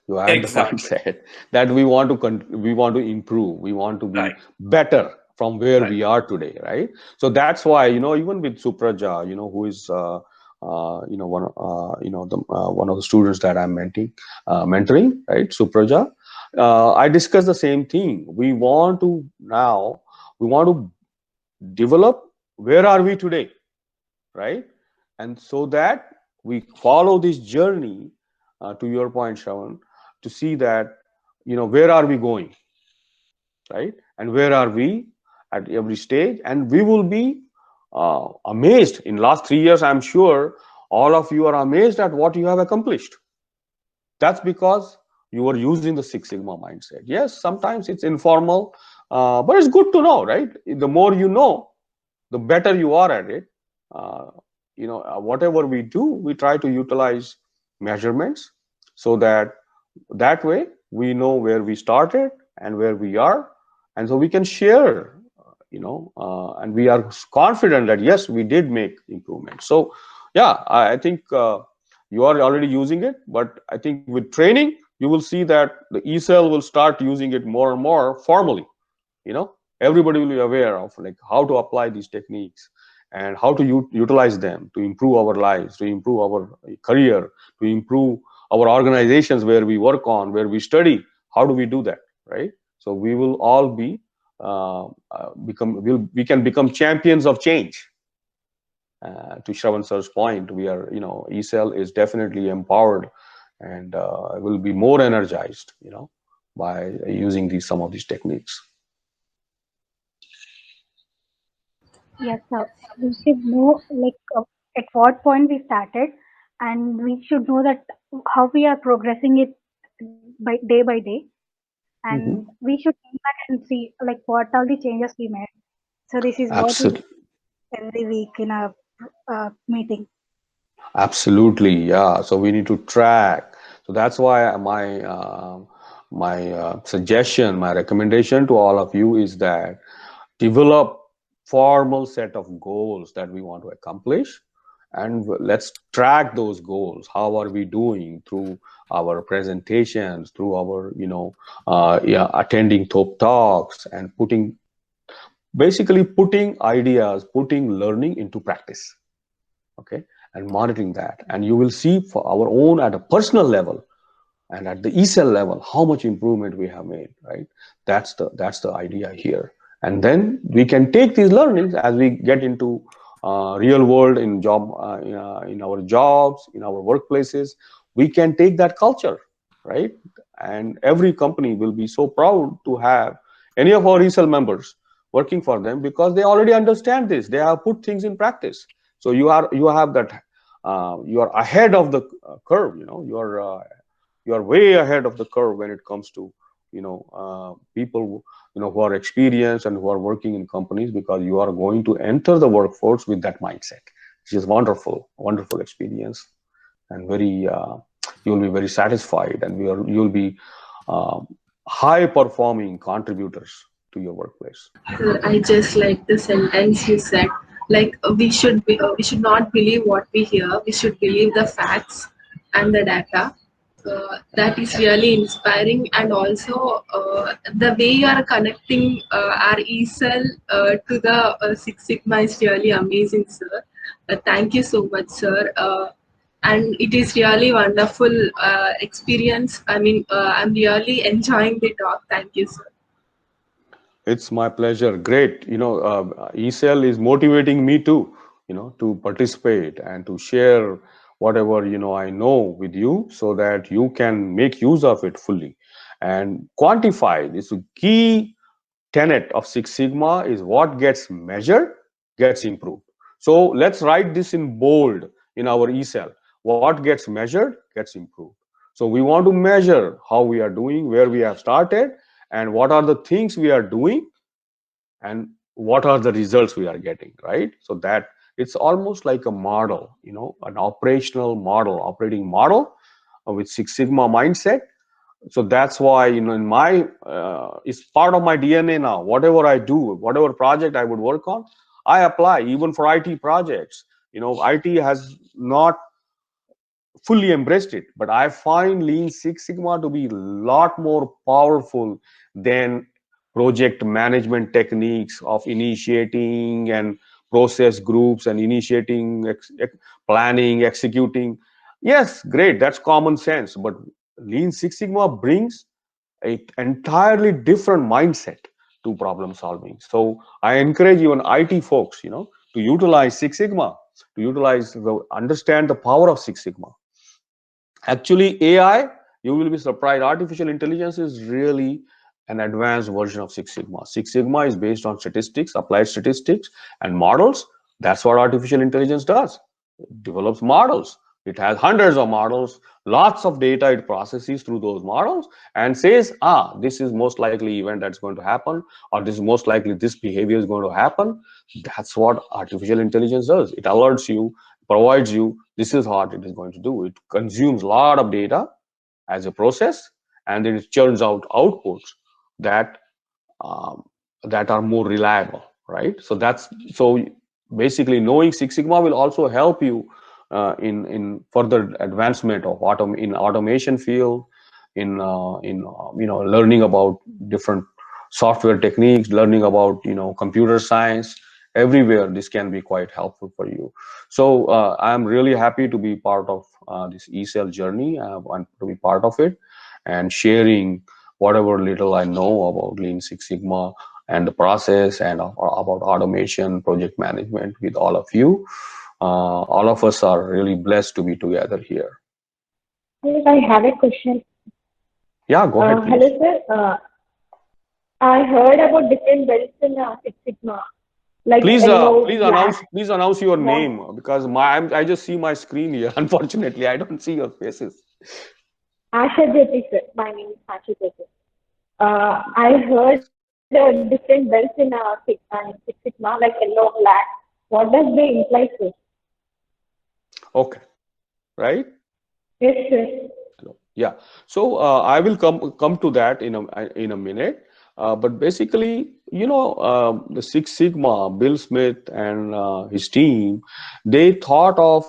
You had the Exactly. mindset that we want to improve, we want to be Right. better from where Right. we are today, right? So that's why, even with Supraja, who is one of the students that I'm mentoring, right? Supraja, I discussed the same thing. We want to develop where are we today, right? And so that we follow this journey, to your point, Shravan, to see that, where are we going, right? And where are we at every stage? And we will be amazed. In last 3 years, I'm sure all of you are amazed at what you have accomplished. That's because you are using the Six Sigma mindset. Yes, sometimes it's informal, but it's good to know, right? The more you know, the better you are at it. uh, Whatever we do, we try to utilize measurements, so that way we know where we started and where we are, and so we can share, and we are confident that yes, we did make improvements. So yeah, I think you are already using it, but I think with training you will see that the e-cell will start using it more and more formally. Everybody will be aware of like how to apply these techniques and how to utilize them to improve our lives, to improve our career, to improve our organizations where we work on, where we study. How do we do that, right? So we will all be we can become champions of change. To Shravan sir's point, we are, e-cell is definitely empowered and will be more energized, by using some of these techniques. Yes, sir. We should know like at what point we started, and we should know that how we are progressing it by day, and Mhm. we should come back and see like what all the changes we made. So this is what we Absolutely. do every week in a meeting. Absolutely, yeah. So we need to track. So that's why my suggestion, my recommendation to all of you is that develop formal set of goals that we want to accomplish, and let's track those goals. How are we doing through our presentations, through our yeah, attending top talks, and basically putting ideas, putting learning into practice, okay, and monitoring that, and you will see for our own at a personal level and at the e-cell level how much improvement we have made, right? That's the idea here. And then we can take these learnings as we get into real world in our jobs, in our workplaces. We can take that culture, right? And every company will be so proud to have any of our e-cell members working for them, because they already understand this, they have put things in practice. So you have that, you are ahead of the curve, you are way ahead of the curve when it comes to people who are experienced and who are working in companies, because you are going to enter the workforce with that mindset, which is wonderful experience, and very you'll be very satisfied, and you'll be um, high performing contributors to your workplace. I just like the sentence you said. Like we should not believe what we hear. We should believe the facts and the data. That is really inspiring, and also the way you are connecting our e-cell to the Six Sigma is really amazing, sir. Thank you so much, sir. And it is really wonderful experience. I mean, I'm really enjoying the talk. Thank you, sir. It's my pleasure. Great. eCell is motivating me too, to participate and to share whatever, I know with you, so that you can make use of it fully and quantify. This key tenet of Six Sigma is what gets measured gets improved. So let's write this in bold in our eCell. What gets measured gets improved. So we want to measure how we are doing, where we have started, and what are the things we are doing, and what are the results we are getting, right? So that it's almost like a model, an operating model with Six Sigma mindset. So that's why, in my it's part of my DNA now. Whatever I do, whatever project I would work on, I apply. Even for IT projects, IT has not fully embraced it, but I find Lean Six Sigma to be a lot more powerful than project management techniques of initiating and process groups and initiating, planning, executing. Yes, great, that's common sense, but Lean Six Sigma brings an entirely different mindset to problem solving. So I encourage even IT folks, to utilize Six Sigma, understand the power of Six Sigma. Actually, AI, you will be surprised, artificial intelligence is really an advanced version of Six Sigma. Six Sigma is based on statistics, applied statistics, and models. That's what artificial intelligence does. It develops models. It has hundreds of models, lots of data it processes through those models and says, this is most likely event that's going to happen, or this is most likely this behavior is going to happen. That's what artificial intelligence does. It alerts you, provides you, this is what it is going to do. It consumes a lot of data as a process, and then it churns out outputs that um, that are more reliable, right? So basically knowing Six Sigma will also help you in further advancement of automation field, in learning about different software techniques, learning about computer science. Everywhere this can be quite helpful for you. So I'm really happy to be part of this eCell journey. I want to be part of it and sharing whatever little I know about Lean Six Sigma and the process and about automation, project management with all of you. All of us are really blessed to be together here. Yes, I have a question. Yeah, go ahead, Hello, please. sir. I heard about different belts in Six Sigma, like yellow, black. Please announce your What? name because I just see my screen here. Unfortunately, I don't see your faces. Asha Jyoti, sir. My name is Asha Jyoti. I heard different belts in Six Sigma, like yellow, black. What does they imply, sir? Okay, right? Yes, sir. Yeah. So I will come to that in a minute. But basically, the Six Sigma, Bill Smith and his team, they thought of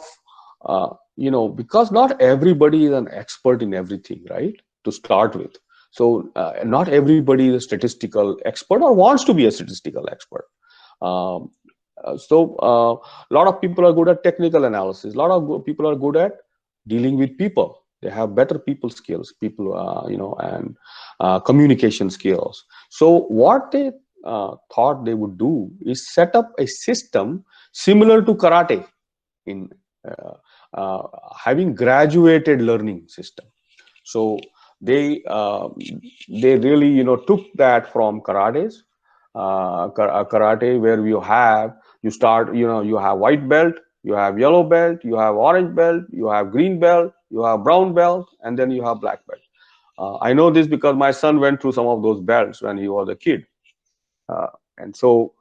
because not everybody is an expert in everything, right? To start with. So not everybody is a statistical expert or wants to be a statistical expert. Um, a lot of people are good at technical analysis. A lot of people are good at dealing with people. They have better people skills, and communication skills. So what they thought they would do is set up a system similar to karate in uh, having graduated learning system. So they uh, they really took that from karate, where you start, you have white belt, you have yellow belt, you have orange belt, you have green belt, you have brown belt, and then you have black belt. I know this because my son went through some of those belts when he was a kid. And so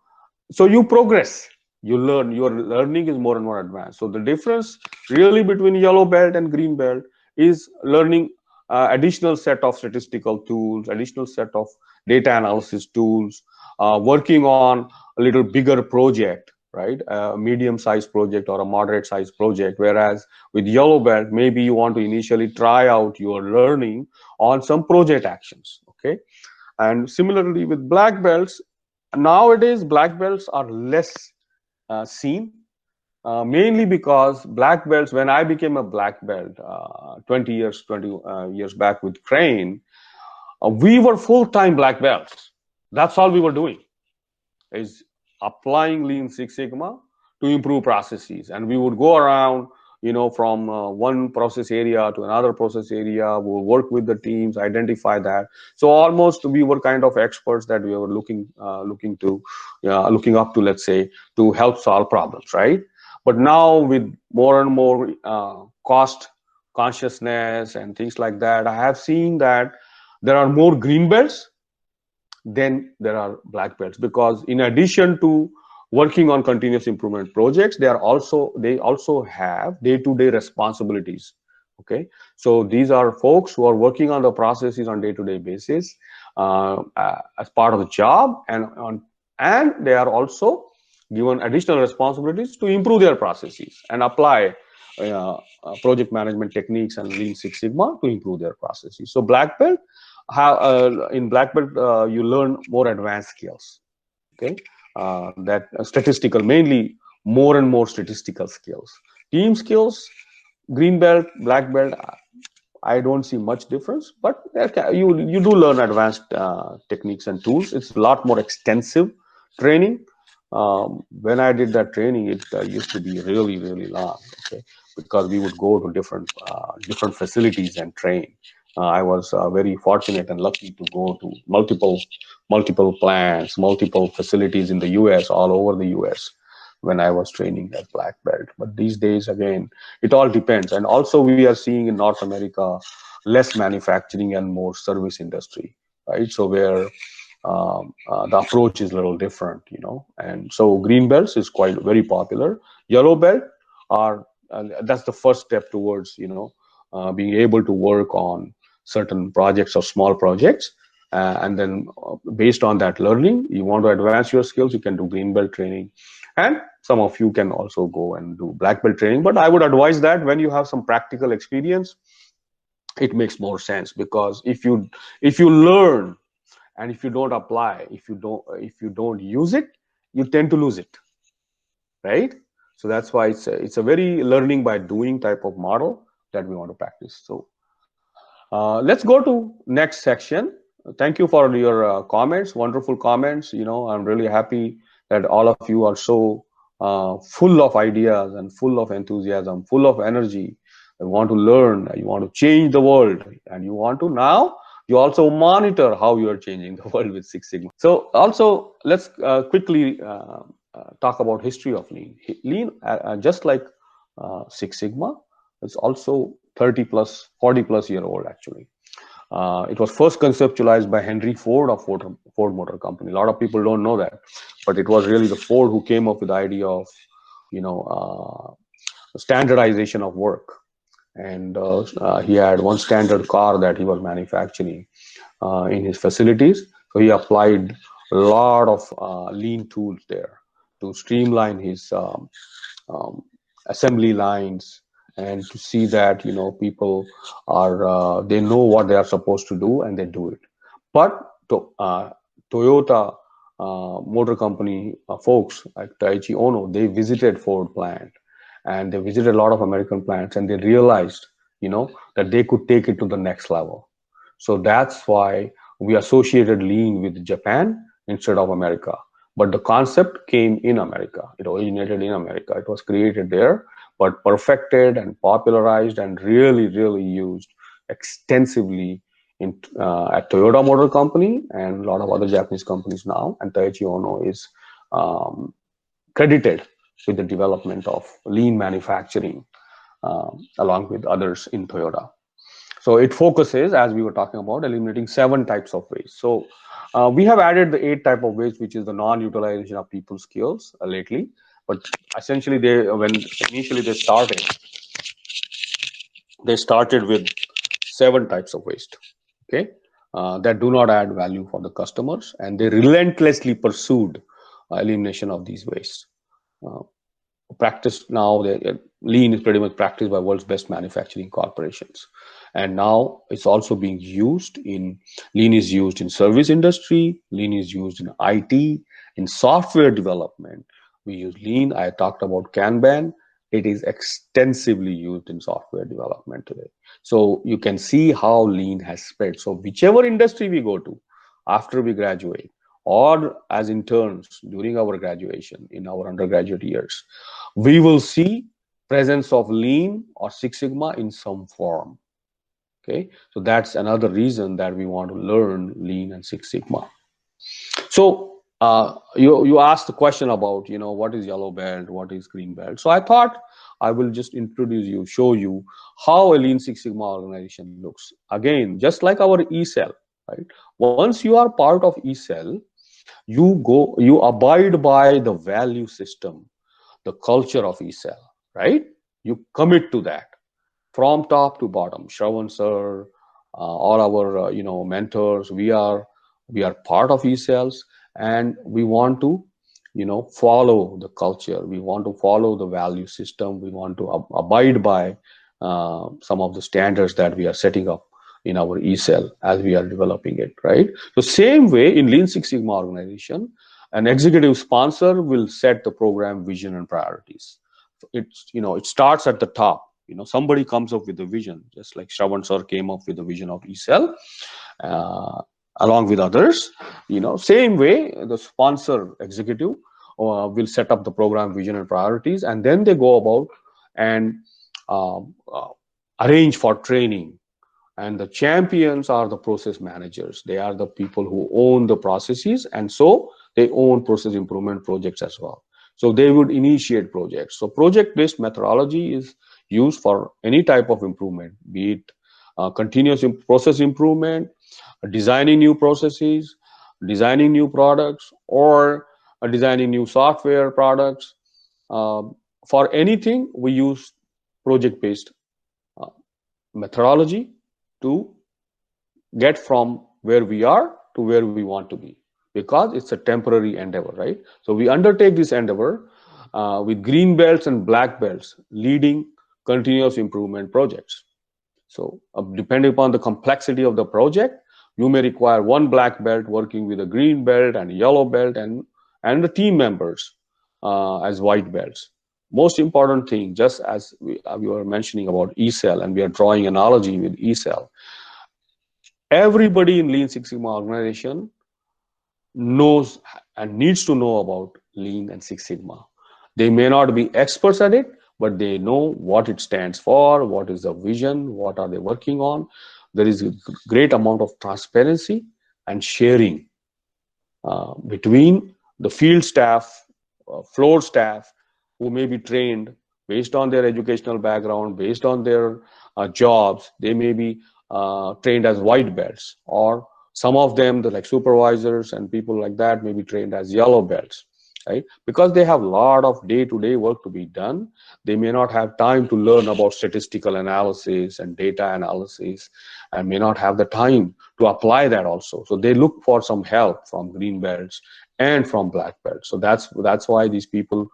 you progress, you learn, your learning is more and more advanced. So the difference really between yellow belt and green belt is learning additional set of statistical tools, additional set of data analysis tools, working on a little bigger project, right? A medium sized project or a moderate sized project. Whereas with yellow belt, maybe you want to initially try out your learning on some project actions. Okay. And similarly with black belts, nowadays black belts are less seen, mainly because black belts, when I became a black belt 20 years back with Crane, we were full-time black belts. That's all we were doing, is applying Lean Six Sigma to improve processes. And we would go around, from one process area to another process area. We'll work with the teams, identify that. So almost we were kind of experts that we were looking up to, let's say, to help solve problems, right? But now with more and more cost consciousness and things like that, I have seen that there are more green belts then there are black belts, because in addition to working on continuous improvement projects, they also have day-to-day responsibilities. Okay, so these are folks who are working on the processes on day-to-day basis as part of the job, and they are also given additional responsibilities to improve their processes and apply project management techniques and Lean Six Sigma to improve their processes. So black belt, in black belt you learn more advanced skills. Okay, that statistical, mainly more and more statistical skills, team skills. Green belt, black belt, I don't see much difference, but you do learn advanced techniques and tools. It's a lot more extensive training. When I did that training, it used to be really long. Okay, because we would go to different facilities and train. I was very fortunate and lucky to go to multiple plants, multiple facilities in the U.S., all over the U.S. when I was training as black belt. But these days, again, it all depends. And also, we are seeing in North America less manufacturing and more service industry, right? So where the approach is a little different, and so green belts is quite very popular. Yellow belt are that's the first step towards being able to work on certain projects or small projects, and then based on that learning, you want to advance your skills, you can do green belt training, and some of you can also go and do black belt training. But I would advise that when you have some practical experience, it makes more sense, because if you learn and if you don't apply, if you don't use it, you tend to lose it, right? So that's why it's a very learning by doing type of model that we want to practice. So let's go to next section. Thank you for your comments, wonderful comments. I'm really happy that all of you are so full of ideas and full of enthusiasm, full of energy. You want to learn, you want to change the world, and you also monitor how you are changing the world with Six Sigma. So also let's quickly talk about history of Lean. Lean, just like Six Sigma, it's also 30 plus, 40 plus year old actually. It was first conceptualized by Henry Ford of Ford Motor Company. A lot of people don't know that, but it was really the Ford who came up with the idea of, standardization of work. And he had one standard car that he was manufacturing in his facilities. So he applied a lot of lean tools there to streamline his um, assembly lines, and to see that people are they know what they are supposed to do and they do it. But Toyota Motor Company folks like Taiichi Ono, they visited Ford plant, and they visited a lot of American plants, and they realized that they could take it to the next level. So that's why we associated lean with Japan instead of America. But the concept came in America. It originated in America. It was created there, but perfected and popularized and really used extensively at Toyota Motor Company and a lot of other Japanese companies now. And Taiichi Ono is um, credited with the development of lean manufacturing along with others in Toyota. So it focuses, as we were talking about, eliminating 7 types of waste. So we have added the 8 type of waste, which is the non-utilization of people's skills lately. But essentially, when initially they started with 7 types of waste. Okay, that do not add value for the customers, and they relentlessly pursued elimination of these wastes. Uh, Practiced now, lean is pretty much practiced by world's best manufacturing corporations, and now it's also being used in lean is used in service industry, lean is used in IT, in software development. We use lean. I talked about Kanban. It is extensively used in software development today. So you can see how lean has spread. So whichever industry we go to after we graduate, or as interns during our graduation in our undergraduate years, we will see presence of lean or Six Sigma in some form. Okay, so that's another reason that we want to learn lean and Six Sigma. So you asked the question about what is yellow belt, what is green belt. So I thought I will just show you how a Lean Six Sigma organization looks. Again, just like our e-cell, right? Once you are part of e-cell, you abide by the value system, the culture of e-cell, right? You commit to that from top to bottom. Shravan sir, all our mentors, we are part of e-cells, and we want to follow the culture. We want to follow the value system. We want to abide by some of the standards that we are setting up in our e-cell as we are developing it, right? So same way in Lean Six Sigma organization, an executive sponsor will set the program vision and priorities. It starts at the top. Somebody comes up with the vision, just like Shravan sir came up with the vision of e-cell, uh, along with others. Same way the sponsor executive will set up the program vision and priorities, and then they go about and um, uh, arrange for training. And the champions are the process managers. They are the people who own the processes, and so they own process improvement projects as well. So they would initiate projects. So project-based methodology is used for any type of improvement, be it continuous process improvement, designing new processes, designing new products, or designing new software products. For anything, we use project-based uh, methodology to get from where we are to where we want to be, because it's a temporary endeavor, right? So we undertake this endeavor with green belts and black belts leading continuous improvement projects. So depending upon the complexity of the project, you may require one black belt working with a green belt and a yellow belt, and the team members as white belts. Most important thing, just as we were mentioning about e-cell, and we are drawing analogy with e-cell, everybody in Lean Six Sigma organization knows and needs to know about Lean and Six Sigma. They may not be experts at it, but they know what it stands for, what is the vision, what are they working on. There is a great amount of transparency and sharing between the field staff, floor staff, who may be trained based on their educational background, based on their jobs. They may be trained as white belts, or some of them, like supervisors and people like that, may be trained as yellow belts, right? Because they have a lot of day-to-day work to be done. They may not have time to learn about statistical analysis and data analysis, and may not have the time to apply that also. So they look for some help from green belts and from black belts. So that's why these people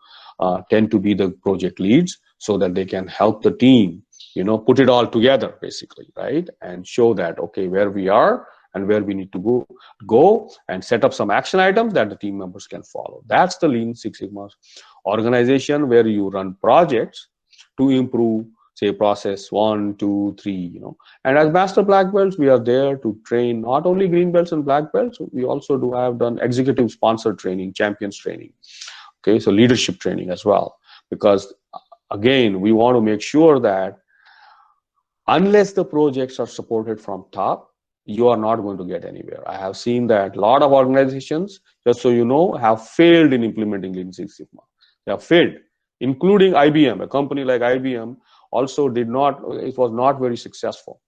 tend to be the project leads, so that they can help the team, put it all together basically, right? And show that, okay, where we are and where we need to go and set up some action items that the team members can follow. That's the Lean Six Sigma organization, where you run projects to improve, say, process 1, 2, 3. And as master black belts, we are there to train not only green belts and black belts. We also have done executive sponsor training, champions training. Okay, so leadership training as well, because again, we want to make sure that unless the projects are supported from top, you are not going to get anywhere. I have seen that a lot of organizations, just so you know, have failed in implementing Lean Six Sigma. They have failed, including IBM. A company like IBM also did not, it was not very successful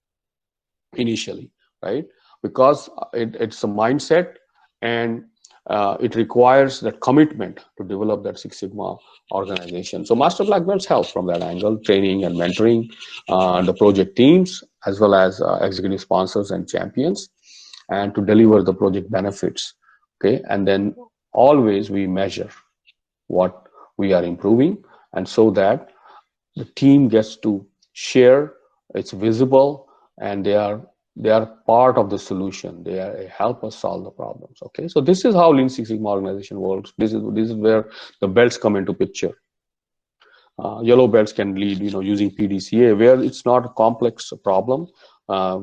initially, right? Because it's a mindset, and it requires that commitment to develop that Six Sigma organization. So Master Black Belts help from that angle, training and mentoring the project teams, as well as executive sponsors and champions, and to deliver the project benefits. Okay, and then always we measure what we are improving, and so that the team gets to share, it's visible, and they are part of the solution. They help us solve the problems. Okay, so this is how Lean Six Sigma organization works. This is where the belts come into picture. Yellow belts can lead, using PDCA, where it's not a complex problem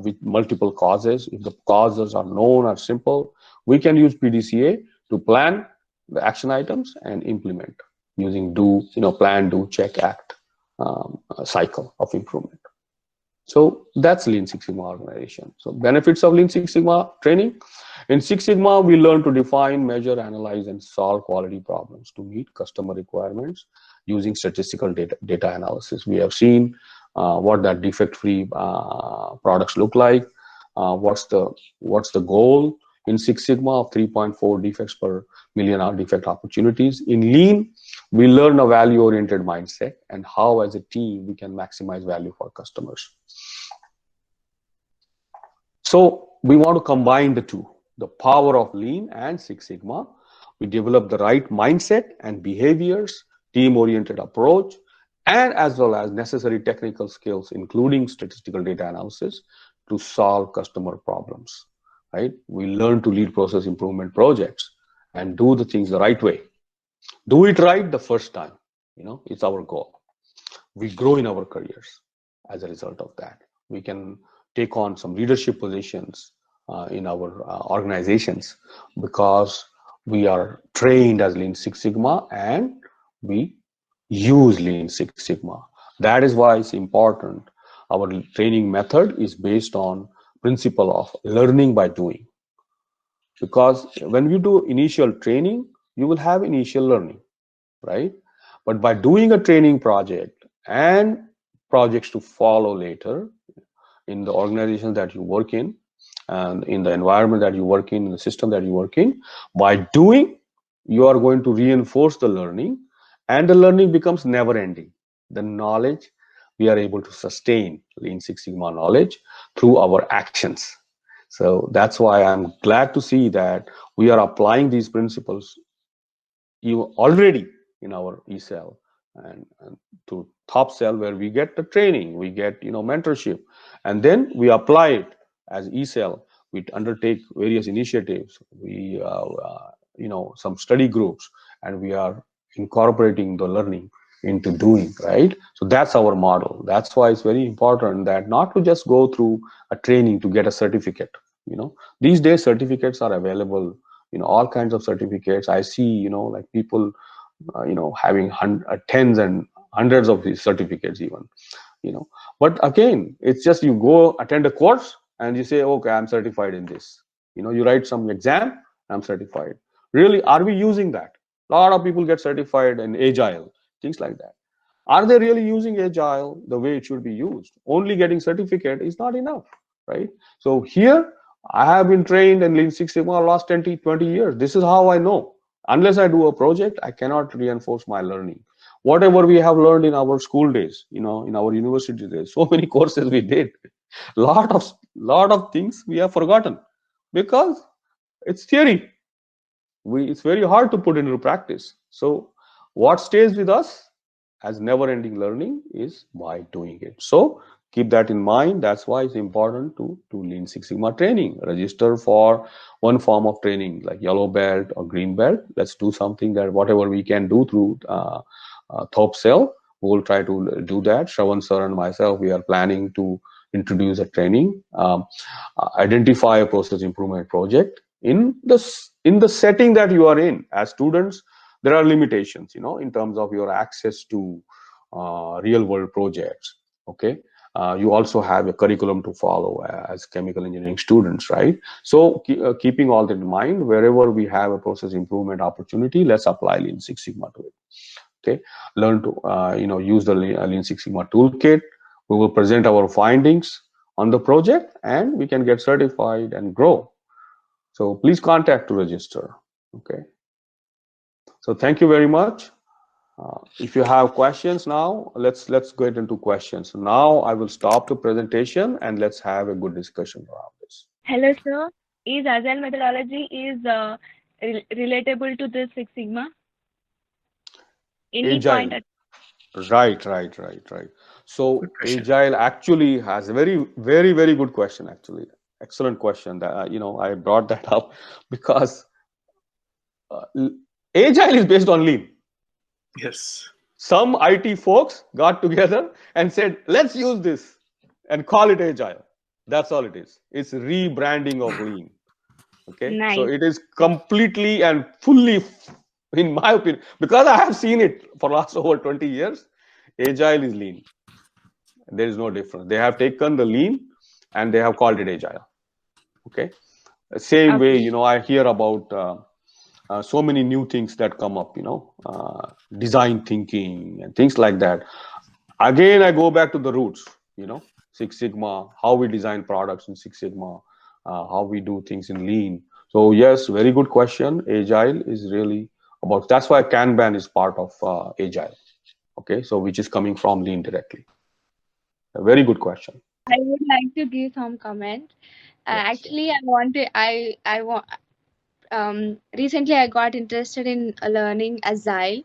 with multiple causes. If the causes are known or simple, we can use PDCA to plan the action items and implement using plan, do, check, act cycle of improvement. So that's Lean Six Sigma organization. So benefits of Lean Six Sigma training. In Six Sigma, we learn to define, measure, analyze, and solve quality problems to meet customer requirements using statistical data analysis. We have seen what that defect-free products look like. What's the goal in Six Sigma of 3.4 defects per million defect opportunities. In Lean, we learn a value-oriented mindset and how, as a team, we can maximize value for customers. So we want to combine the two, the power of Lean and Six Sigma, We develop the right mindset and behaviors, team-oriented approach, and as well as necessary technical skills, including statistical data analysis, to solve customer problems. Right? We learn to lead process improvement projects and do the things the right way. Do it right the first time. It's our goal. We grow in our careers as a result of that. We can take on some leadership positions in our organizations because we are trained as Lean Six Sigma and we use Lean Six Sigma. That is why it's important. Our training method is based on principle of learning by doing, because when you do initial training, you will have initial learning, right? But by doing a training project and projects to follow later in the organization that you work in and in the environment that you work in the system that you work in, by doing, you are going to reinforce the learning, and the learning becomes never ending. The knowledge, we are able to sustain Lean Six Sigma knowledge through our actions. So that's why I'm glad to see that we are applying these principles you already in our e-cell and to top cell, where we get the training, we get mentorship, and then we apply it as e-cell. We undertake various initiatives, we some study groups, and we are incorporating the learning into doing, right? So that's our model. That's why it's very important that not to just go through a training to get a certificate. These days certificates are available, all kinds of certificates. I see like people having tens and hundreds of these certificates even. But again, it's just you go attend a course and you say, okay, I'm certified in this. You write some exam, I'm certified. Really, are we using that? A lot of people get certified in agile, things like that. Are they really using agile the way it should be used? Only getting certificate is not enough, right? So here, I have been trained in Lean Six Sigma last 20 years. This is how I know. Unless I do a project, I cannot reinforce my learning. Whatever we have learned in our school days, in our university days, so many courses we did, lot of things we have forgotten because it's theory. It's very hard to put into practice. So what stays with us as never ending learning is by doing it. So keep that in mind. That's why it's important to do Lean Six Sigma training. Register for one form of training like yellow belt or green belt. Let's do something that whatever we can do through Thop cell, we will try to do that. Shravan sir and myself, we are planning to introduce a training, identify a process improvement project in the setting that you are in. As students, there are limitations, in terms of your access to real world projects. Okay. You also have a curriculum to follow as chemical engineering students, right? So keeping all that in mind, wherever we have a process improvement opportunity, let's apply Lean Six Sigma to it. Okay. Learn to use the Lean Six Sigma toolkit. We will present our findings on the project and we can get certified and grow. So please contact to register. Okay. So thank you very much. If you have questions now, let's get into questions. Now I will stop the presentation and let's have a good discussion around this. Hello, sir. Is Agile methodology is relatable to the Six Sigma? Any point? Agile. Right. So Agile actually has a very, very, very good question, actually. Excellent question that, I brought that up because uh, Agile is based on Lean. Yes. Some IT folks got together and said, let's use this and call it Agile. That's all it is. It's rebranding of Lean. Okay. So Nice. it is completely and fully, in my opinion, because I have seen it for last over 20 years, Agile is Lean. There is no difference. They have taken the Lean and they have called it Agile. Okay. Same way, Okay. I hear about so many new things that come up, design thinking and things like that. Again, I go back to the roots, Six Sigma, how we design products in Six Sigma, how we do things in Lean. So yes, very good question. Agile is really about, that's why Kanban is part of Agile. Okay, so which is coming from Lean directly. A very good question. I would like to give some comment. Yes. Actually, I want recently I got interested in learning agile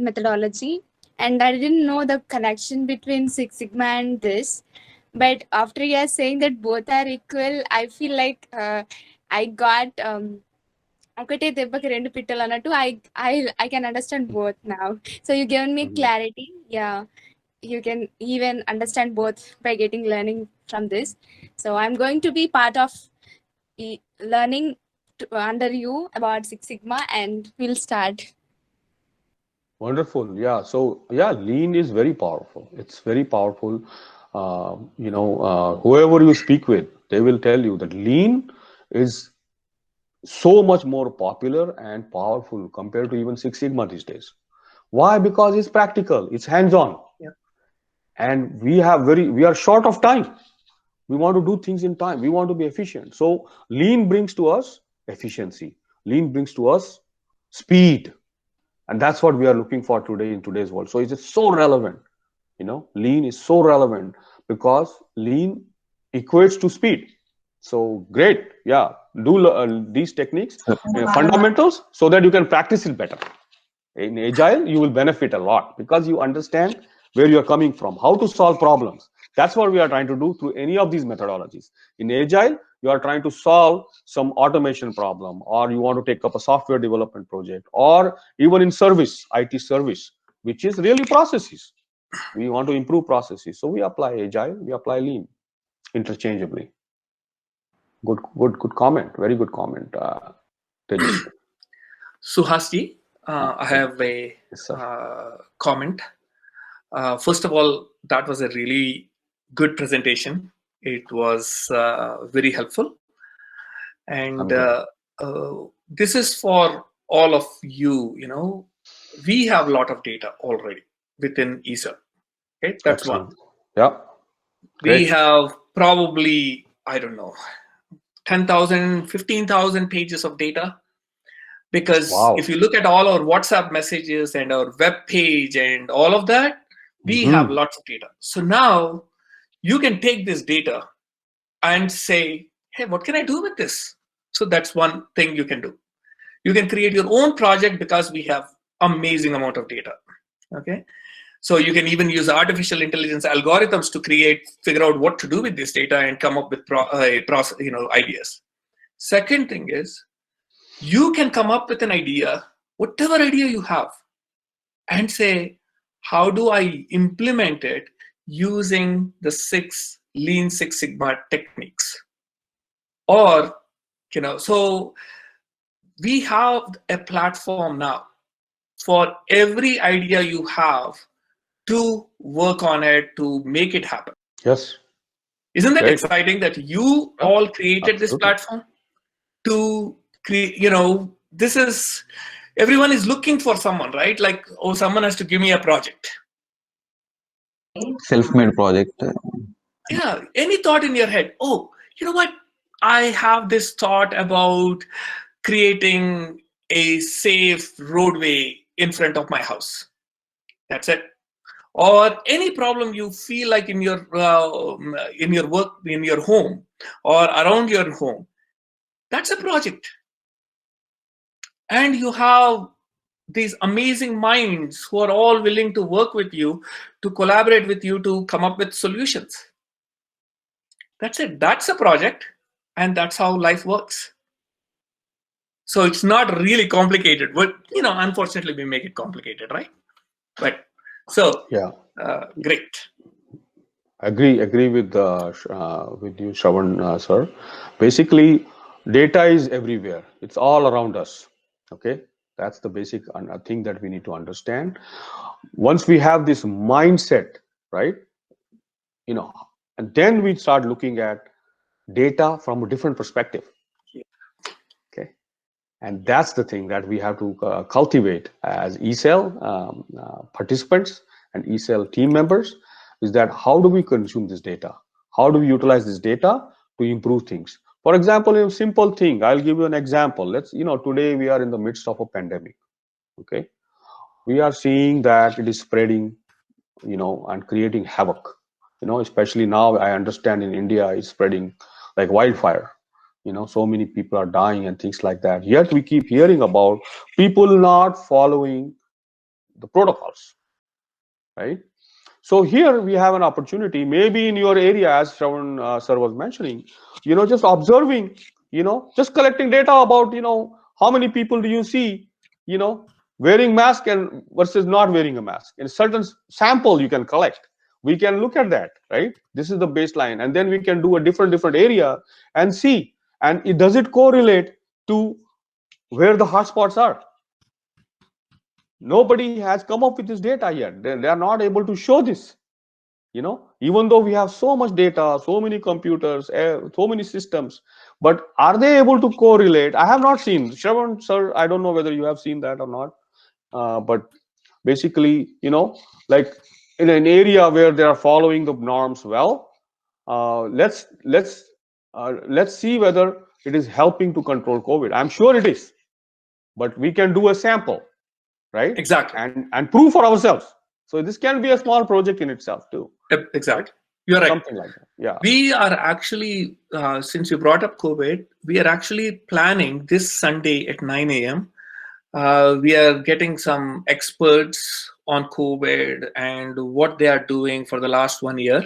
methodology, and I didn't know the connection between Six Sigma and this. But after you are saying that both are equal, I feel like I got ఒకటే దెబ్బకి రెండు పిట్టలు అన్నట్టు I can understand both now. So you given me Mhm. clarity. Yeah, you can even understand both by getting learning from this. So I'm going to be part of learning under you about Six Sigma, and we'll start. Wonderful. Yeah. So yeah, lean is very powerful. It's very powerful. Whoever you speak with, they will tell you that lean is so much more popular and powerful compared to even Six Sigma these days. Why? Because it's practical, it's hands-on, Yeah. and we are short of time. We want to do things in time. We want to be efficient. So lean brings to us efficiency. Lean brings to us speed, and that's what we are looking for today in today's world. So it's so relevant. Lean is so relevant because lean equates to speed. So great. Yeah, do these techniques, fundamentals, so that you can practice it better. In agile, you will benefit a lot because you understand where you're coming from, how to solve problems. That's what we are trying to do through any of these methodologies. In agile, you are trying to solve some automation problem, or you want to take up a software development project, or even in service, IT service, which is really processes. We want to improve processes. So we apply agile, we apply lean interchangeably. Good comment. Very good comment, Tejas. Suhasji, I have a Yes, sir. comment. First of all, that was a really good presentation. It was very helpful. And I'm glad. this is for all of you. We have a lot of data already within ESA. Okay, that's one. Excellent. Yeah. We Great. have probably, I don't know, 10,000, 15,000 pages of data. Because Wow. if you look at all our WhatsApp messages and our web page and all of that, we have Mhm. lots of data. So now you can take this data and say, hey, what can I do with this? So that's one thing you can do. You can create your own project because we have amazing amount of data. Okay. So you can even use artificial intelligence algorithms to figure out what to do with this data and come up with ideas. Second thing is, you can come up with an idea, whatever idea you have, and say, how do I implement it using the Lean Six Sigma techniques? Or, so we have a platform now for every idea you have to work on it, to make it happen. Yes. Isn't that Great. exciting that you Yeah, all created this absolutely. platform to create, this is, everyone is looking for someone, right? Like, oh, someone has to give me a project. Self-made project. Yeah, any thought in your head? Oh, you know what? I have this thought about creating a safe roadway in front of my house. That's it. Or any problem you feel like in your work, in your home, or around your home. That's a project. And you have these amazing minds who are all willing to work with you, to collaborate with you, to come up with solutions. That's it. That's a project, and that's how life works. So it's not really complicated, but unfortunately we make it complicated, right? But so Yeah. great. Agree with you, Shravan, sir. Basically, data is everywhere. It's all around us. Okay, that's the basic thing that we need to understand. Once we have this mindset, right? And then we start looking at data from a different perspective. Okay, and that's the thing that we have to cultivate as ECEL participants and ECEL team members, is that how do we consume this data? How do we utilize this data to improve things? For example, a simple thing, I'll give you an example. Today we are in the midst of a pandemic. Okay, we are seeing that it is spreading, and creating havoc. Especially now, I understand in India, it's spreading like wildfire. so many people are dying and things like that. Yet we keep hearing about people not following the protocols, right? So here we have an opportunity, maybe in your area, as Shravan sir was mentioning, just observing, just collecting data about, how many people do you see, you know, wearing mask and versus not wearing a mask. In certain sample you can collect. We can look at that, right? This is the baseline, and then we can do a different area and see, and does it correlate to where the hotspots are? Nobody has come up with this data yet. They are not able to show this. Even though we have so much data, so many computers, so many systems, but are they able to correlate? I have not seen. Shravan sir, I don't know whether you have seen that or not, but basically, like in an area where they are following the norms well, let's see whether it is helping to control COVID. I'm sure it is, but we can do a sample, right? Exactly. And prove for ourselves. So this can be a small project in itself too. Exactly. You're right. Something like that. Yeah. We are actually, since you brought up COVID, we are actually planning this Sunday at 9 a.m. We are getting some experts on COVID and what they are doing for the last 1 year.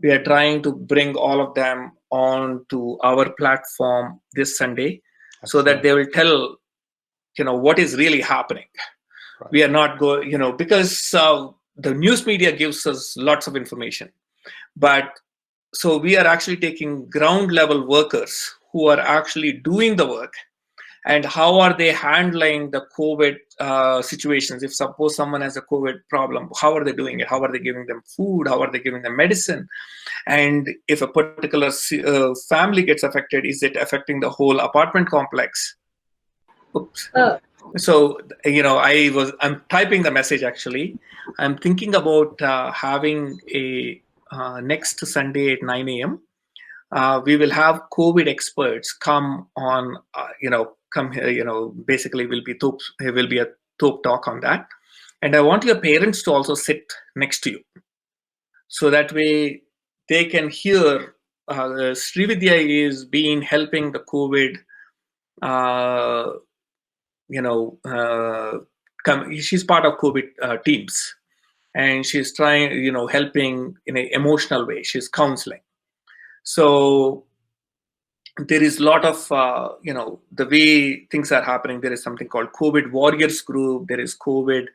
We are trying to bring all of them on to our platform this Sunday. Excellent. So that they will tell, what is really happening. Right. We are not going, because the news media gives us lots of information. But so we are actually taking ground level workers who are actually doing the work, and how are they handling the COVID situations. If suppose someone has a COVID problem, how are they doing it? How are they giving them food? How are they giving them medicine? And if a particular family gets affected, is it affecting the whole apartment complex? Oops. So, I'm typing the message actually. I'm thinking about having a next Sunday at 9 a.m. We will have COVID experts come on, come here, basically there will be a Thop talk on that. And I want your parents to also sit next to you. So that way they can hear Srividya is being helping the COVID, she's part of COVID teams, and she's trying, helping in an emotional way. She's counseling. So there is a lot of, the way things are happening. There is something called COVID Warriors Group. There is COVID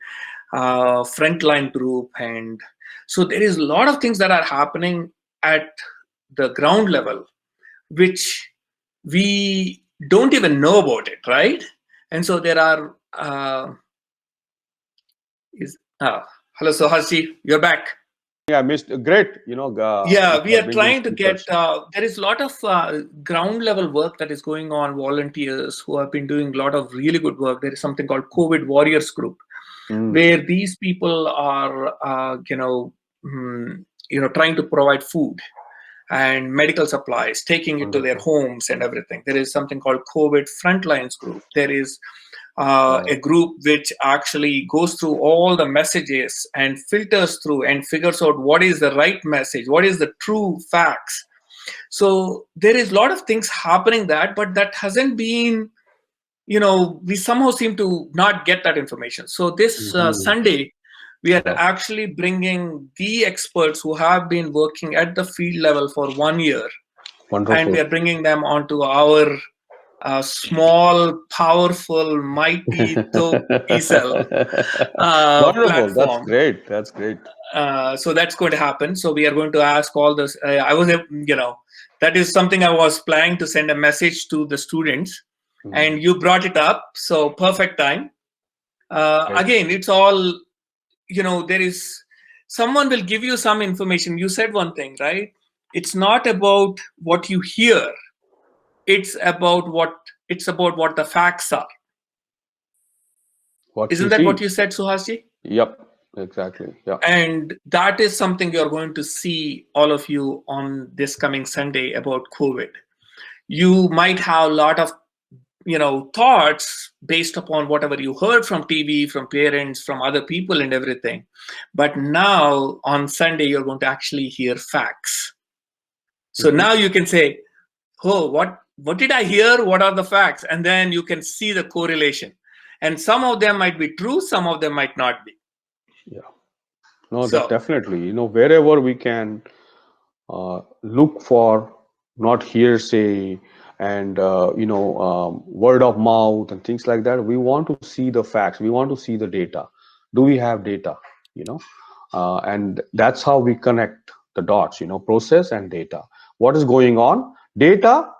Frontline Group. And so there is a lot of things that are happening at the ground level, which we don't even know about it, right? And so there are, hello, Suhas, you're back. Yeah, missed. Great. Yeah, we are trying to get, there is a lot of ground level work that is going on, volunteers who have been doing a lot of really good work. There is something called COVID Warriors Group, where these people are, trying to provide food and medical supplies, taking it to their homes and everything. There is something called COVID Frontlines Group. There is a group which actually goes through all the messages and filters through and figures out what is the right message, what is the true facts. So there is a lot of things happening but that hasn't been, we somehow seem to not get that information. So this Sunday, we are actually bringing the experts who have been working at the field level for 1 year. Wonderful. And we are bringing them onto our small, powerful, mighty Thop platform. That's great. That's great. So that's going to happen. So we are going to ask all this. That is something I was planning to send a message to the students, and you brought it up. So perfect time. Again, it's all, there is someone will give you some information. You said one thing, right? It's not about what you hear. It's about what the facts are. Isn't that what you said, Suhas? Yep, exactly. Yeah. And that is something you're going to see, all of you, on this coming Sunday about COVID. You might have a lot of, thoughts based upon whatever you heard from TV, from parents, from other people and everything. But now on Sunday, you're going to actually hear facts. So now you can say, oh, what what did I hear? What are the facts? And then you can see the correlation. And some of them might be true, some of them might not be. Yeah. No, that So, definitely. Wherever we can look for not hearsay and word of mouth and things like that. We want to see the facts. We want to see the data. Do we have data? And that's how we connect the dots. Process and data. What is going on? Data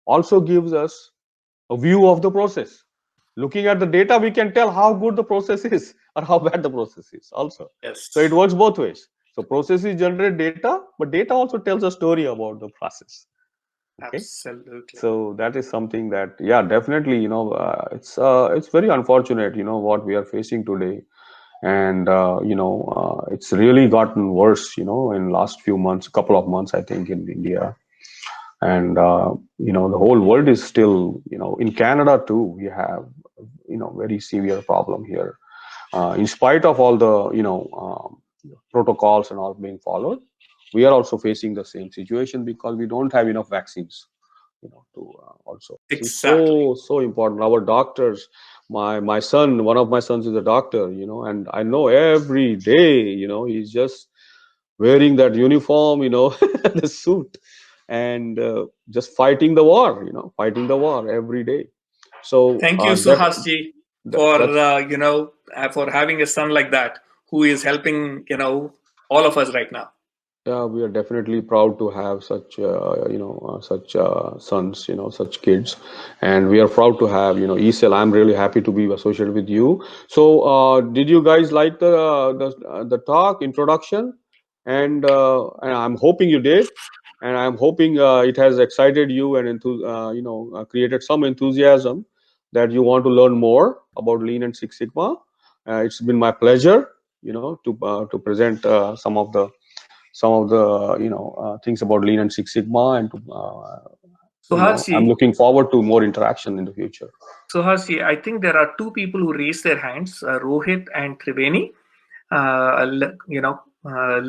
also gives us a view of the process. Looking at the data, we can tell how good the process is or how bad the process is also. yes, So it works both ways. So processes generate data, but data also tells a story about the process. Okay. absolutely. So that is something that, yeah, definitely, it's very unfortunate, what we are facing today. And, it's really gotten worse, in last few months, couple of months, I think, in India. And the whole world is still, in Canada too, we have very severe problem here, in spite of all the protocols and all being followed. We are also facing the same situation because we don't have enough vaccines, to also. This is Exactly. so important. Our doctors, my son, one of my sons is a doctor, and I know every day, he's just wearing that uniform, the suit, and just fighting the war, fighting the war every day. So Thank you, Suhasji, for that's for having a son like that who is helping all of us right now. yeah, we are definitely proud to have such such sons, such kids, and we are proud to have Esel. I'm really happy to be associated with you. So, did you guys like the talk introduction? And I'm hoping you did, and I'm hoping it has excited you and created some enthusiasm that you want to learn more about Lean and Six Sigma. It's been my pleasure, to present some of the things about Lean and Six Sigma, and I'm Suhasji, looking forward to more interaction in the future. Suhasji, I think there are two people who raised their hands, Rohit and Triveni.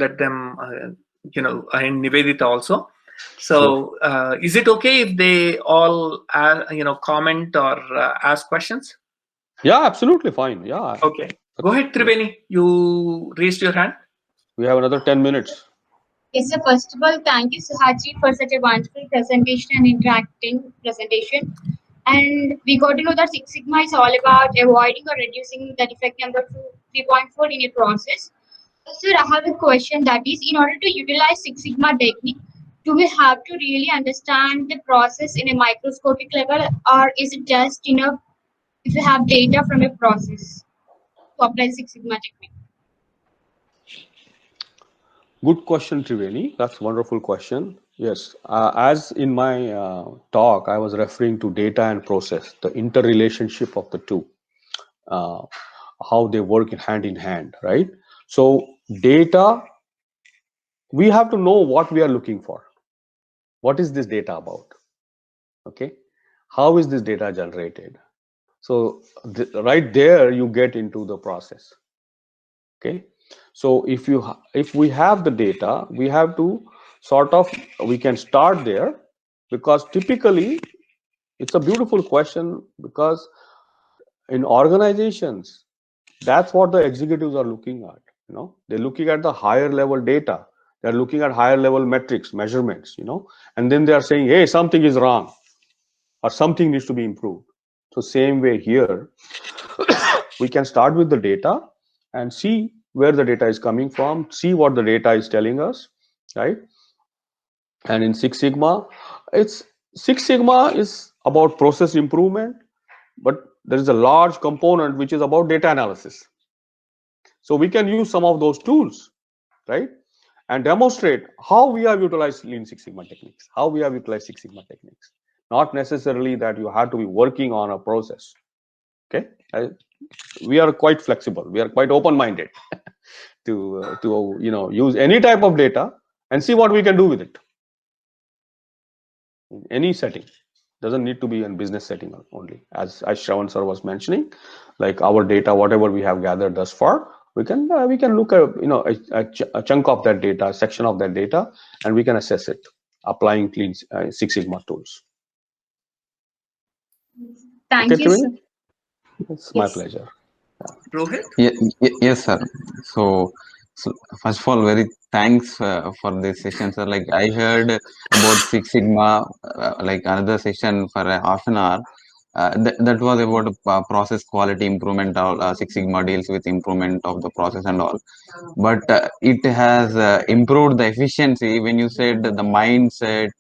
Let them, and Nivedita also. Sure. So, is it okay if they all, comment or ask questions? Yeah, absolutely fine. Yeah. Okay. Go ahead, Yeah. Triveni. You raised your hand. We have another 10 minutes. Yes, sir. First of all, thank you, Suhaji, for such a wonderful presentation and interacting presentation. And we got to know that Six Sigma is all about avoiding or reducing the defect number to 3.4 in a process. Sir, I have a question that is, in order to utilize Six Sigma technique, do we have to really understand the process in a microscopic level, or is it just enough if you have data from a process to apply Six Sigma technique? Good question, Triveni. That's a wonderful question. Yes, as in my talk, I was referring to data and process, the interrelationship of the two, uh, how they work hand in hand, right? So data, we have to know what we are looking for. What is this data about? Okay, how is this data generated? So right there you get into the process. Okay, so if we have the data, we have to we can start there, because typically it's a beautiful question, because in organizations, that's what the executives are looking at. They're looking at the higher level data, they're looking at higher level metrics, measurements, and then they are saying, hey, something is wrong or something needs to be improved. So same way here, we can start with the data and see where the data is coming from, see what the data is telling us, right? And in Six Sigma, Six Sigma is about process improvement, but there is a large component which is about data analysis. So we can use some of those tools, right? And demonstrate how we have utilized Lean Six Sigma techniques, how we have utilized Six Sigma techniques. Not necessarily that you have to be working on a process. Okay, we are quite flexible. We are quite open-minded to use any type of data and see what we can do with it in any setting. Doesn't need to be in business setting only. As Shravan sir was mentioning, like our data, whatever we have gathered thus far, we can look at a chunk of that data, a section of that data, and we can assess it applying Lean Six Sigma tools. Thank Okay, you, sir. Triveni? It's my Yes. pleasure. Rohit? Yes, sir. So, so first of all, very thanks for this session, sir. Like I heard about Six Sigma, like another session for half an hour. That was about process quality improvement. All Six Sigma deals with improvement of the process and all. But it has improved the efficiency when you said the mindset.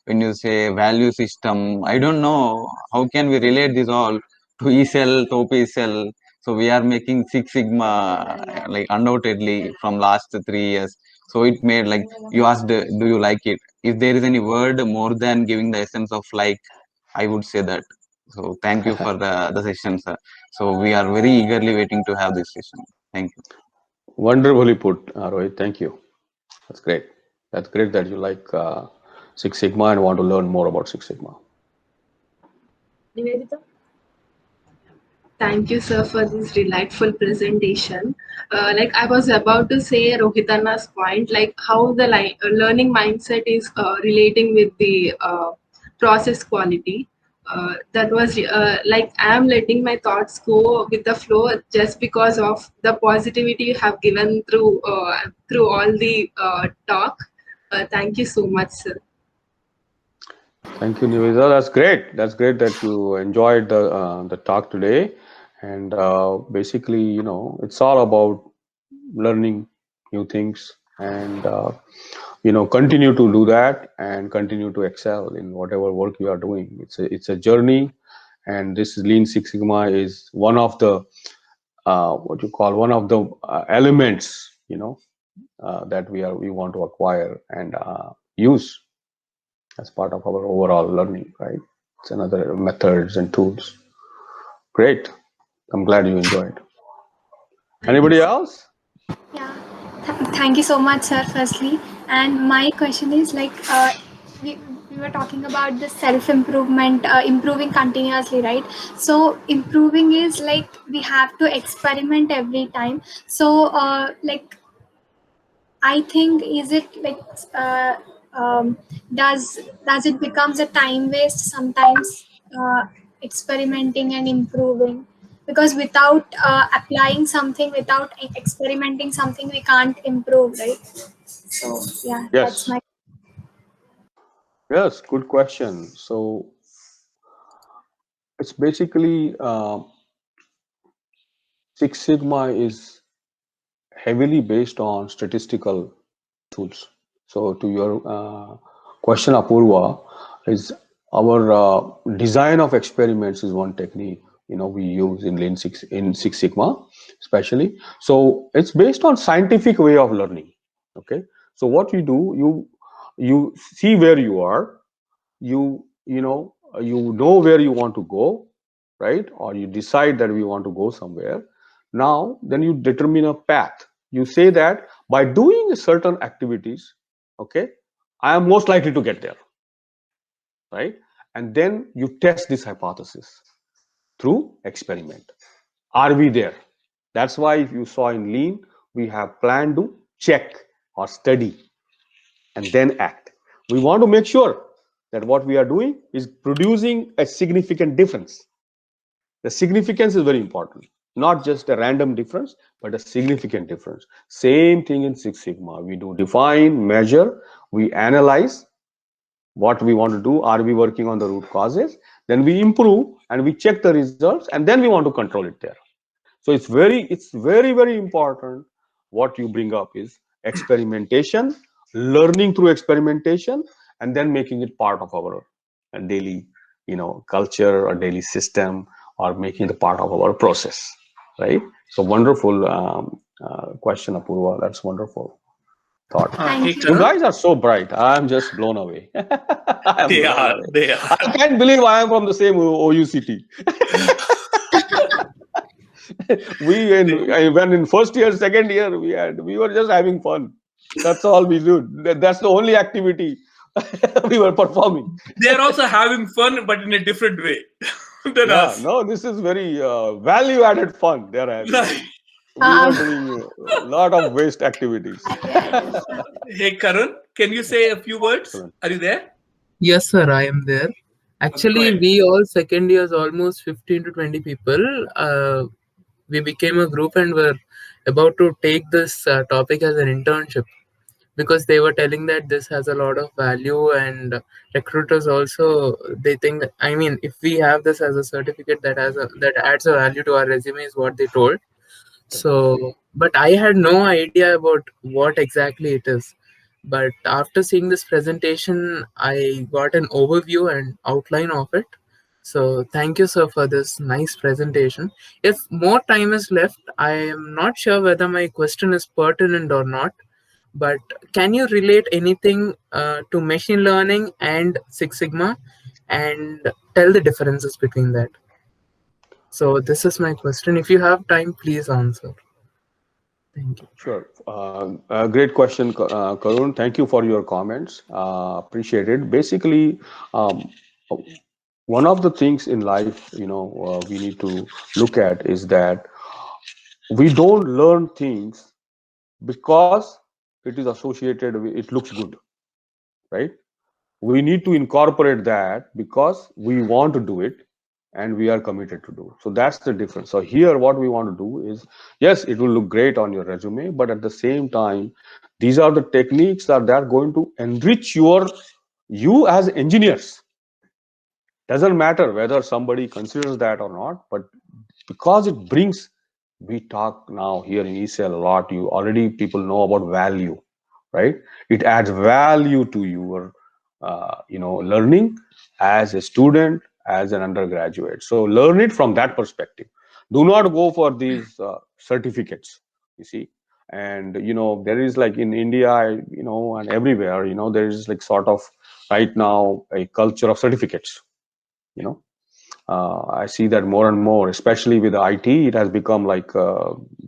When you say value system, I don't know how can we relate this all to ECL, Top ECL. So we are making Six Sigma like undoubtedly from last 3 years. So it made like you asked, do you like it? If there is any word more than giving the essence of like, I would say that. So thank you for the session, sir. So we are very eagerly waiting to have this session. Thank you. Wonderfully put, Rohit. Thank you. That's great. That's great that you like Six Sigma and want to learn more about Six Sigma. Nivedita? Thank you, sir, for this delightful presentation. Like I was about to say, Rohitana's point, like how the learning mindset is relating with the process quality. That was like I am letting my thoughts go with the flow just because of the positivity you have given through all the talk. Thank you so much, sir. Thank you, Nivedita. That's great. That's great that you enjoyed the talk today. And basically, it's all about learning new things and continue to do that and continue to excel in whatever work you are doing. It's a journey, and this Lean Six Sigma is one of the one of the elements that we want to acquire and use as part of our overall learning, right? It's another methods and tools. Great. I'm glad you enjoyed. Anybody else? Yeah, thank you so much, sir, firstly. And my question is like, we were talking about the self improvement, improving continuously, right? So, improving is like we have to experiment every time. So, I think is it like does it becomes a time waste sometimes experimenting and improving, because without applying something, without experimenting something, we can't improve, right? So yeah, that's Yes. my. Yes, good question. So it's basically Six Sigma is heavily based on statistical tools. So to your question, Apurva, is our design of experiments is one technique we use in Six Sigma, especially. So it's based on scientific way of learning. Okay. So what you do, you see where you are, you know where you want to go, right? Or you decide that we want to go somewhere. Now then you determine a path. You say that by doing certain activities, okay, I am most likely to get there, right? And then you test this hypothesis through experiment. Are we there? That's why if you saw in Lean, we have plan, do, check or study and then act. We want to make sure that what we are doing is producing a significant difference. The significance is very important, not just a random difference, but a significant difference. Same thing in Six Sigma. We do define, measure, we analyze what we want to do. Are we working on the root causes? Then we improve and we check the results, and then we want to control it there. So it's very important. What you bring up is experimentation, learning through experimentation, and then making it part of our daily culture or daily system, or making it part of our process, right? So wonderful question, Apurva. That's wonderful thought. Hey, Thank you. You Karan. guys are so bright. I'm just blown away. I'm They blown are. away. They are. I can't believe I am from the same OUCT. When in first year, second year, we were just having fun. That's all we do. That's the only activity we were performing. They are also having fun, but in a different way than Yeah, us. no, this is very value-added fun they're having. Right. We were Um, doing a lot of waste activities. Hey, Karan, can you say a few words? Excellent. Are you there? Yes, sir, I am there. Actually, ahead. we all second years, almost 15 to 20 people, we became a group and were about to take this topic as an internship, because they were telling that this has a lot of value, and recruiters also, they think, I mean, if we have this as a certificate, that adds a value to our resume, is what they told. Definitely. So, but I had no idea about what exactly it is. But after seeing this presentation, I got an overview and outline of it. So, thank you, sir, for this nice presentation. If more time is left, I am not sure whether my question is pertinent or not. But can you relate anything to machine learning and Six Sigma, and tell the differences between that? So, this is my question. If you have time, please answer. Thank you. Sure. Great question, Karun. Thank you for your comments. Appreciate it. Basically, um, one of the things in life, we need to look at is that we don't learn things because it is associated with, it looks good, right? We need to incorporate that because we want to do it and we are committed to do. So that's the difference. So here what we want to do is, yes, it will look great on your resume, but at the same time, these are the techniques that are going to enrich you as engineers. Doesn't matter whether somebody considers that or not, but because it brings, we talk now here in ECL a lot, you already people know about value, right? It adds value to your learning as a student, as an undergraduate. So learn it from that perspective. Do not go for these certificates, you see. And there is, like in India, and everywhere, there is like sort of right now a culture of certificates, you know I see that more and more, especially with IT. It has become like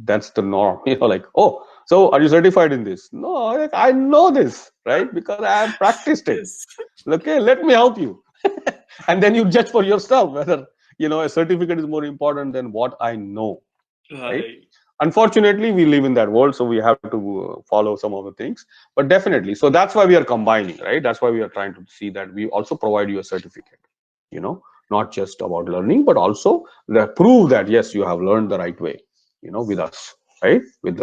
that's the norm. Like, oh, so are you certified in this? No, I know this, right? Because I have practiced it. Yes. Okay, let me help you. And then you judge for yourself whether a certificate is more important than what I know, right? Right. Unfortunately, we live in that world, so we have to follow some of the things. But definitely, so that's why we are combining, right? That's why we are trying to see that we also provide you a certificate, you know not just about learning, but also prove that yes, you have learned the right way, with us, right? With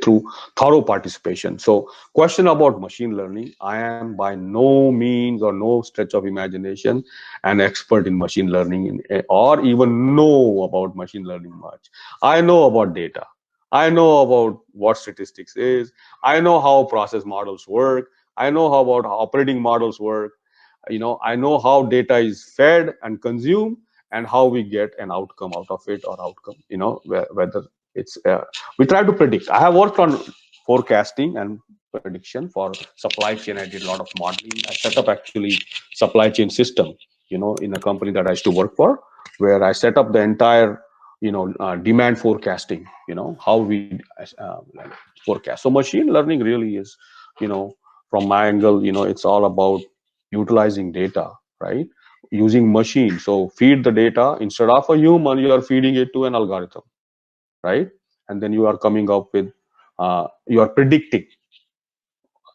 through thorough participation. So question about machine learning, I am by no means or no stretch of imagination an expert in machine learning, or even know about machine learning much. I know about data, I know about what statistics is, I know how process models work, I know how about how operating models work. I know how data is fed and consumed, and how we get an outcome out of it, or outcome, whether it's we try to predict. I have worked on forecasting and prediction for supply chain. I did a lot of modeling. I set up actually supply chain system, in a company that I used to work for, where I set up the entire demand forecasting, how we like forecast. So machine learning really is, you know from my angle, it's all about utilizing data, right? Using machine. So feed the data, instead of a human, you are feeding it to an algorithm, right? And then you are coming up with, you are predicting,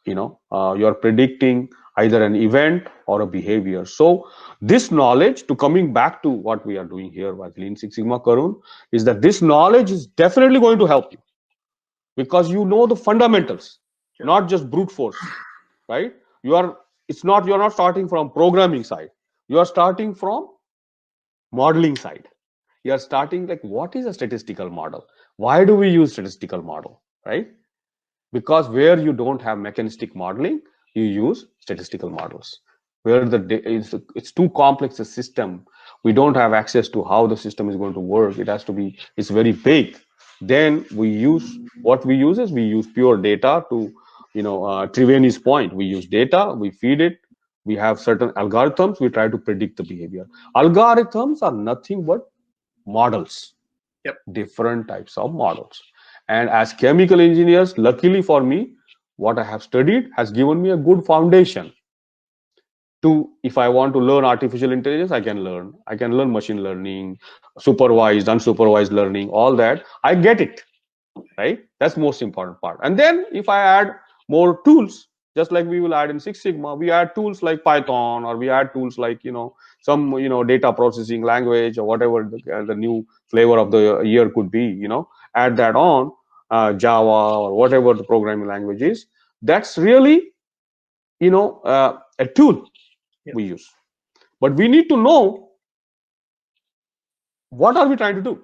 you are predicting either an event or a behavior. So this knowledge, to coming back to what we are doing here with Lean Six Sigma, Karun, is that this knowledge is definitely going to help you, because you know the fundamentals, Yeah. not just brute force, right? You're not starting from programming side, you are starting from modeling side. You are starting like, what is a statistical model, why do we use statistical model, right? Because where you don't have mechanistic modeling, you use statistical models. Where it's too complex a system, we don't have access to how the system is going to work, it's very big. Then we use pure data to, Triveni's point, we use data, we feed it, we have certain algorithms, we try to predict the behavior. Algorithms are nothing but models, Yep. different types of models. And as chemical engineers, luckily for me, what I have studied has given me a good foundation to, if I want to learn artificial intelligence, I can learn machine learning, supervised, unsupervised learning, all that. I get it, right? That's most important part. And then if I add more tools, just like we will add in Six Sigma, we add tools like Python, or we add tools like, some, data processing language, or whatever the new flavor of the year could be, add that on, Java or whatever the programming language is. That's really, a tool we use. But we need to know what are we trying to do,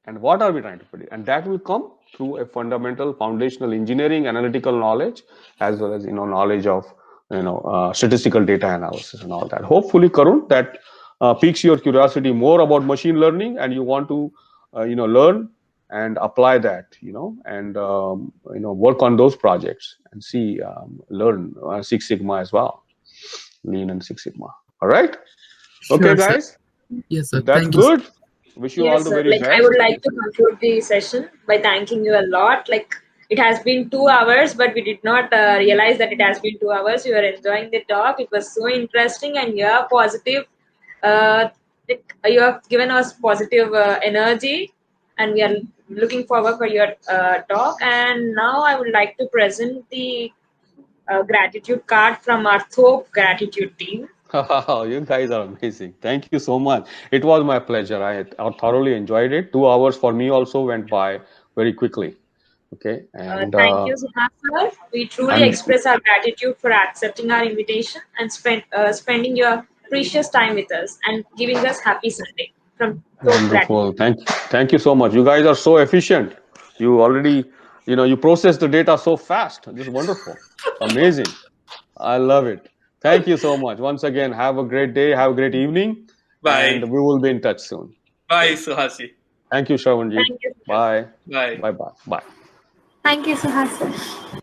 and what are we trying to predict, and that will come through a fundamental foundational engineering analytical knowledge, as well as knowledge of statistical data analysis and all that. Hopefully, Karun, that piques your curiosity more about machine learning, and you want to learn and apply that, and work on those projects and see, learn Six Sigma as well, Lean and Six Sigma. All right. Okay, Sure, sir. guys, Yes, sir. that's Thank you, sir. good. Wish you all Yes, the sir. very Like, I would best. like to conclude the session by thanking you a lot. Like, it has been 2 hours, but we did not realize that it has been 2 hours. We were enjoying the talk. It was so interesting, and you are positive. You have given us positive energy, and we are looking forward for your talk. And now I would like to present the gratitude card from our Thop gratitude team. You guys are amazing. Thank you so much. It was my pleasure. I thoroughly enjoyed it. 2 hours for me also went by very quickly. Okay, and Thank you, Suhas sir. We truly and express our gratitude for accepting our invitation and spending your precious time with us and giving us happy Sunday from Thop Gratitude. wonderful. Thank you so much. You guys are so efficient. You already, you process the data so fast. This is wonderful. Amazing. I love it. Thank you so much. Once again, have a great day. Have a great evening, Bye. and we will be in touch soon. Bye, Suhasi. Thank you, Shravanji. Thank you. Bye. Bye. Bye. Bye. Bye. Thank you, Suhas sir.